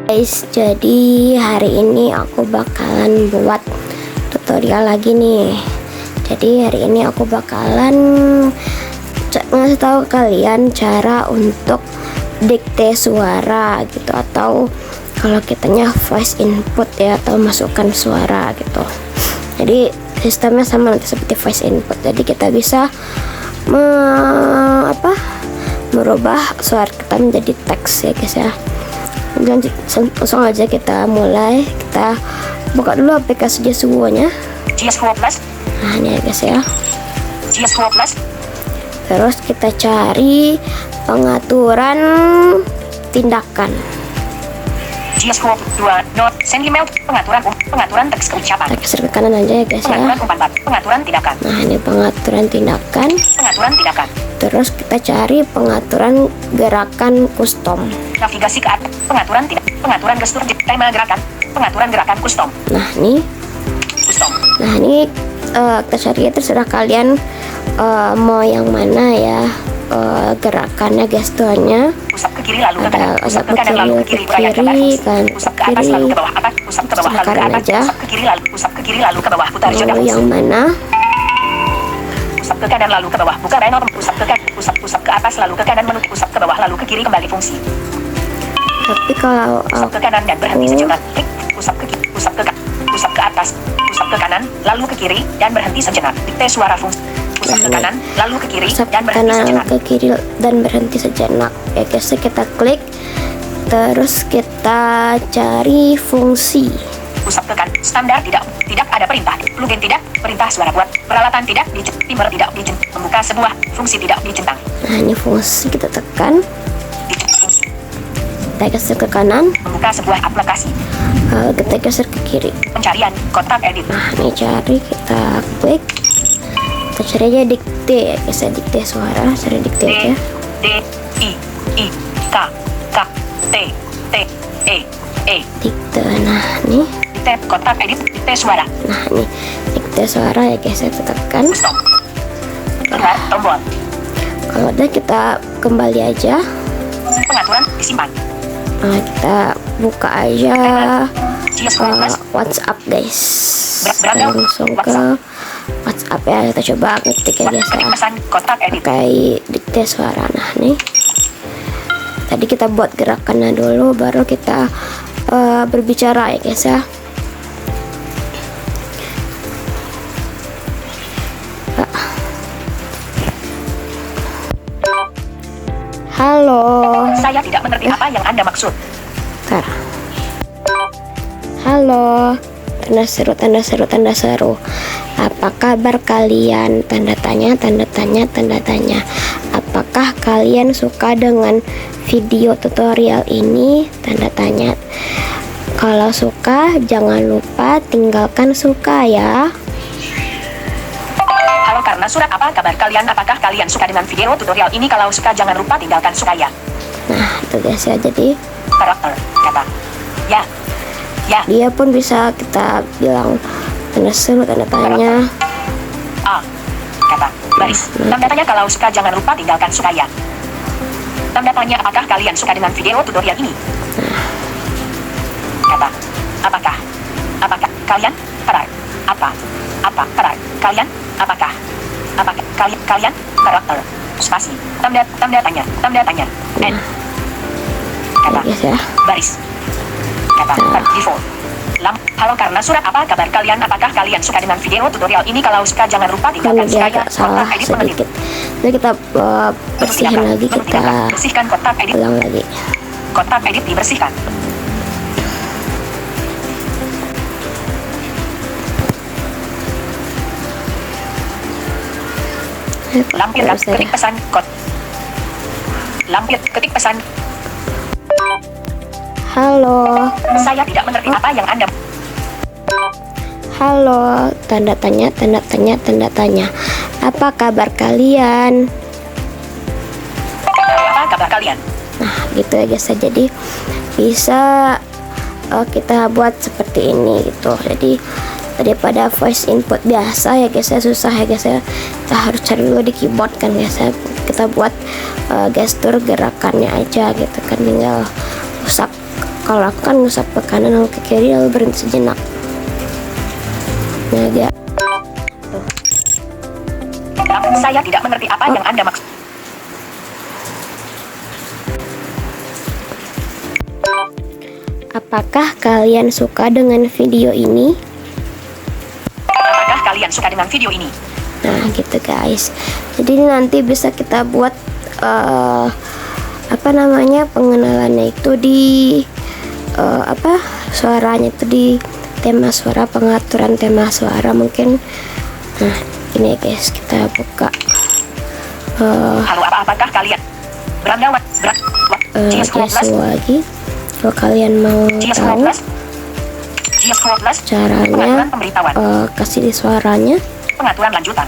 Guys, jadi hari ini aku bakalan buat tutorial lagi nih. Jadi hari ini aku bakalan ngasih tahu kalian cara untuk dikte suara gitu, atau kalau kitanya voice input ya, atau masukkan suara gitu. Jadi sistemnya sama nanti seperti voice input. Jadi kita bisa merubah suara kita menjadi teks ya guys ya. Langsung aja kita mulai. Kita buka dulu aplikasi JS12-nya. Nah ini ya guys ya. Terus kita cari pengaturan tindakan. Pengaturan teks ucapan. Kita geser ke kanan aja ya guys ya. Pengaturan tindakan. Nah ini pengaturan tindakan. Terus kita cari pengaturan gerakan custom. Navigasi ke atas. Pengaturan gestur tema gerakan. Pengaturan gerakan custom. Nah ini kita cari, terserah kalian mau yang mana ya, gerakannya, gesturnya. Usap ke kiri lalu ke kanan. Usap ke kiri, lalu ke kiri. kan Usap ke atas lalu ke bawah. Usap ke bawah lalu ke atas. aja. Usap ke kiri lalu ke bawah. Putar jodoh. Yang mana? Usap ke kanan lalu ke bawah. Buka panel. Usap ke atas lalu ke kanan, menu. Usap ke bawah lalu ke kiri, kembali fungsi. Tapi kalau Usap ke kanan dan berhenti sejenak. Klik. Usap ke atas. Usap ke kanan lalu ke kiri dan berhenti sejenak. Dikte suara fungsi. Usap ke kanan lalu ke kiri dan berhenti sejenak. Ke kiri dan berhenti sejenak. Ya guys, kita klik. Terus kita cari fungsi. Usap ke kanan. Standar tidak ada perintah. Plugin tidak. Perintah suara buat. Peralatan tidak. Timer tidak dicentang. Membuka sebuah fungsi tidak dicentang. Nah ini fungsi, kita tekan. Kita geser ke kanan. Membuka sebuah aplikasi. Kita geser ke kiri. Pencarian kotak edit. Nah ini cari, kita klik. Kita cari aja dikte ya guys, dikte suara. Cari dikte aja. D-I-I-K-K-T-T-E-E. Dikte. Nah nih. Dikte kotak edit. Dikte suara. Nah nih dikte suara ya guys, kita tekan. Stop. Keluar tombol. Kalau udah kita kembali aja. Pengaturan disimpan. Nah kita buka aja WhatsApp guys. Kita langsung ke WhatsApp ya. Kita coba ketik ya guys ya. Pakai dikte suara. Nah nih, tadi kita buat gerakannya dulu, baru kita berbicara ya guys ya. Halo. Saya tidak mengerti apa yang Anda maksud. Bentar. Halo. Tanda seru, tanda seru, tanda seru. Apa kabar kalian? Tanda tanya, tanda tanya, tanda tanya. Apakah kalian suka dengan video tutorial ini? Tanda tanya. Kalau suka, jangan lupa tinggalkan suka ya. Halo, karena surat, apa kabar kalian? Apakah kalian suka dengan video tutorial ini? Kalau suka, jangan lupa tinggalkan suka ya. Nah itu guys ya, jadi karakter kata ya. Dia pun bisa kita bilang tanda seru, tanda tanya. Kata baris. Tanda tanya, kalau suka jangan lupa tinggalkan suka ya. Tanda tanya, apakah kalian suka dengan video tutorial ini? Kata apakah kalian kalian apakah kalian karakter spasi tanda tanya n kata ya. baris kata default halo, karena surat, apa kabar kalian? Apakah kalian suka dengan video tutorial ini? Kalau suka jangan lupa tinggalkan suka ya. Salah sedikit. Jadi kita bersihin lagi, kita bersihkan kotak edit. Ulang lagi. Kotak edit dibersihkan. Lampirkan ketik pesan kod. Ketik pesan. Halo. Saya tidak mengerti apa yang Anda. Halo, tanda tanya, tanda tanya, tanda tanya. Apa kabar kalian? Apa kabar kalian? Nah, gitu ya guys. Jadi bisa kita buat seperti ini gitu. Jadi daripada voice input biasa ya guys ya, susah ya guys ya, kita harus cari dulu di keyboard kan guys ya. Kita buat gestur gerakannya aja gitu kan, tinggal usap Kalau aku kan ngusap ke kanan lalu ke kiri lalu berhenti sejenak. Nah, agak Saya tidak mengerti apa yang Anda maksud. Apakah kalian suka dengan video ini? Apakah kalian suka dengan video ini? Nah, gitu guys. Jadi nanti bisa kita buat apa namanya, pengenalannya itu di suaranya itu di tema suara, pengaturan tema suara mungkin. Nah, ini ya guys, kita buka. Halo, apakah kalian berandawan GS lagi. Kalau kalian mau tahu caranya, kasih di suaranya. Pengaturan lanjutan,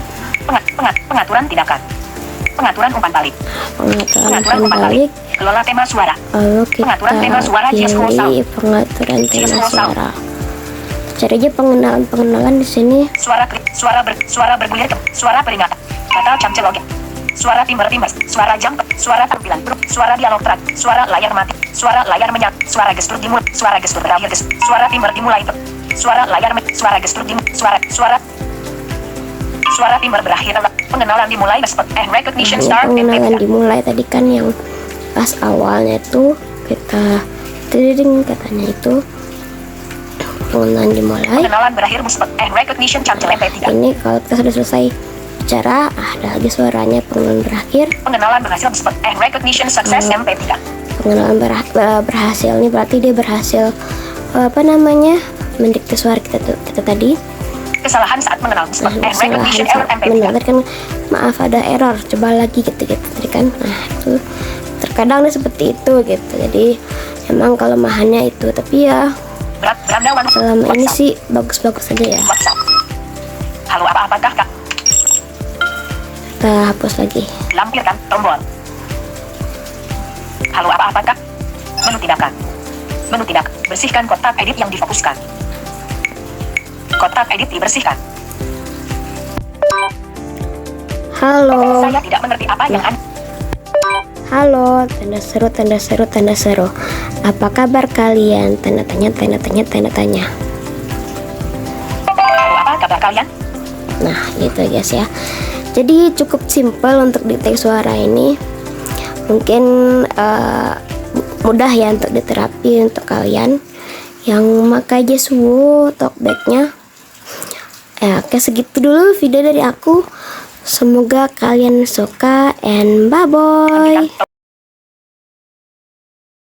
pengaturan tindakan, pengaturan umpan balik, Pengaturan umpan balik. kelola tema suara. Lalu kita Pengaturan tema suara, pilih pengaturan tema suara. Cari aja pengenalan di sini. Suara bergulir, suara peringatan, kata camcelog, suara timer, suara jam, suara tampilan, suara dialog track, suara layar mati, suara layar menyala, suara gestur dimulai, suara gestur berakhir, suara timer dimulai, suara layar, suara gestur dimulai, suara timer berakhir, pengenalan dimulai, recognition start, pengenalan dimulai tadi kan yang pas awalnya itu kita tering katanya itu pengenalan dimulai. Pengenalan berakhir, recognition camcel MP3. Ini kalau kita sudah selesai bicara, ada lagi suaranya pengenalan berakhir. Pengenalan berhasil, recognition success MP3. Pengenalan berhasil ini berarti dia berhasil mendikte suara kita tadi. Kesalahan saat mengenal, recognition error MP3. Mendengar kan, maaf ada error, coba lagi gitu tadi kan. Nah, itu terkadang seperti itu gitu. Jadi emang kelemahannya itu, tapi ya selama ini sih bagus-bagus saja ya. Halo, apakah Kak? Kita hapus lagi. Lampirkan tombol. Halo, apakah? Menu tindakan. Bersihkan kotak edit yang difokuskan. Kotak edit dibersihkan. Halo. Saya tidak mengerti apa yang Anda. Halo, tanda seru. Apa kabar kalian? Tanda tanya. Halo, apa kabar kalian? Nah, gitu guys ya. Jadi cukup simpel untuk detek suara ini. Mungkin mudah ya untuk diterapi untuk kalian yang memakai Jesuwo talkbacknya. Ya, oke, segitu dulu video dari aku. Semoga kalian suka and bye bye.